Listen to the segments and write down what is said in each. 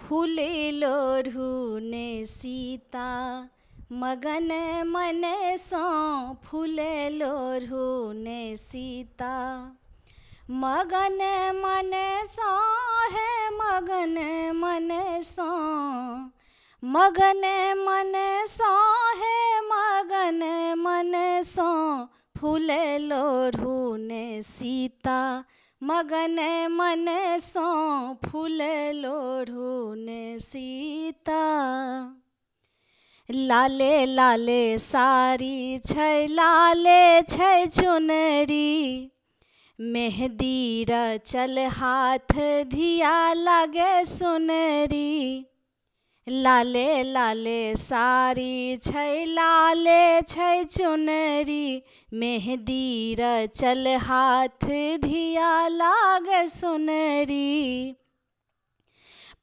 फूलिलोढ़ुने सीता मगन मन सो फूलिलोढ़ुने सीता मगन मन सो है मगन मन सो मगन मन सो है मगन मन सो फूलिलोढ़ुने सीता मगन मन सो फूलिलोढ़ुने सीता। लाले लाले साड़ी छै लाले छै चुनरी मेहदी रचल हाथ धिया लागे सुनरी। लाले लाले साड़ी छै लाले छै चुनरी मेहदी रचल हाथ धिया लागे सुनरी।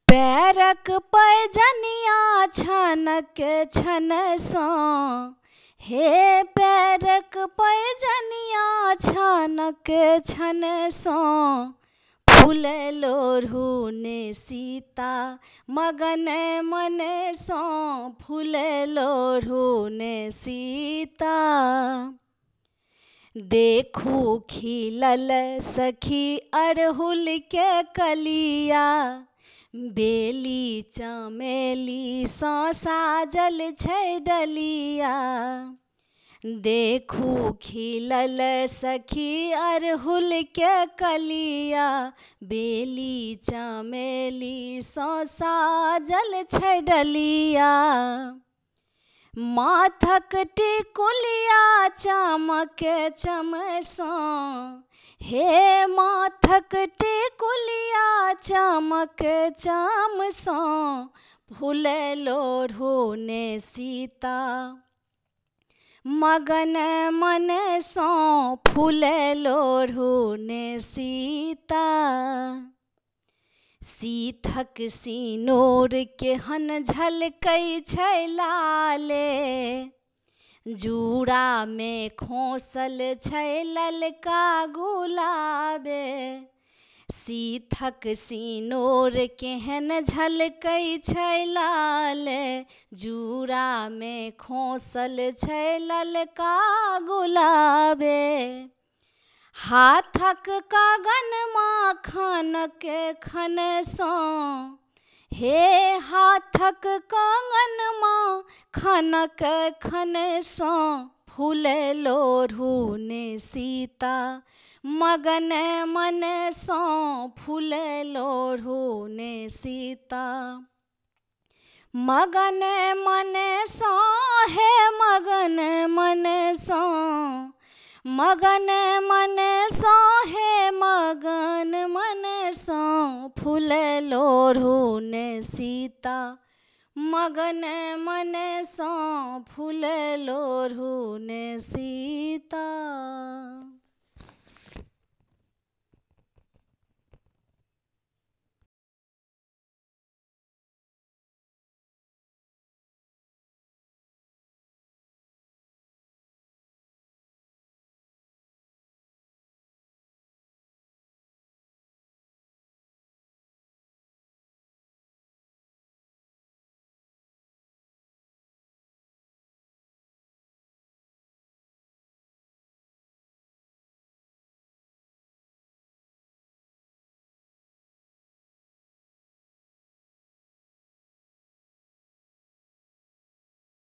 पैरक पैजनिया छनक छन सो हे पैरक पैजनिया छनक छन सो फूलिलोढ़ुने सीता मगन मन सो फूलिलोढ़ुने सीता। देखू खिलल सखी अड़हुल के कलिया बेली चमेली सो साजल छै डलिया। देखू खिलल सखी अड़हुल के कलिया बेली चमेली सो साजल छै डलिया। माथक टिकुलिया चमक चमसो हे माथक टिकुलिया चमक चमसो फूलिलोढ़ुने सीता मगन मन सो फूलिलोढ़ुने सीता। सीथक सिनोर केहन झलकै छै लाले जूड़ा में खोसल छै ललका गुलाबे। सीथक सिनोर केहन झलकै छै लाले जूड़ा में खोसल छै ललका गुलाबे। हाथक कंगनमा खनक खन सो हे हाथक कंगनमा खनक खन सो फूलिलोढ़ुने सीता मगन मन सो फूलिलोढ़ुने सीता। मगन मन सो हे मगन मन सो मगन मन सो हे मगन मन सो फूलिलोढ़ुने सीता मगन मन सो फूलिलोढ़ुने सीता।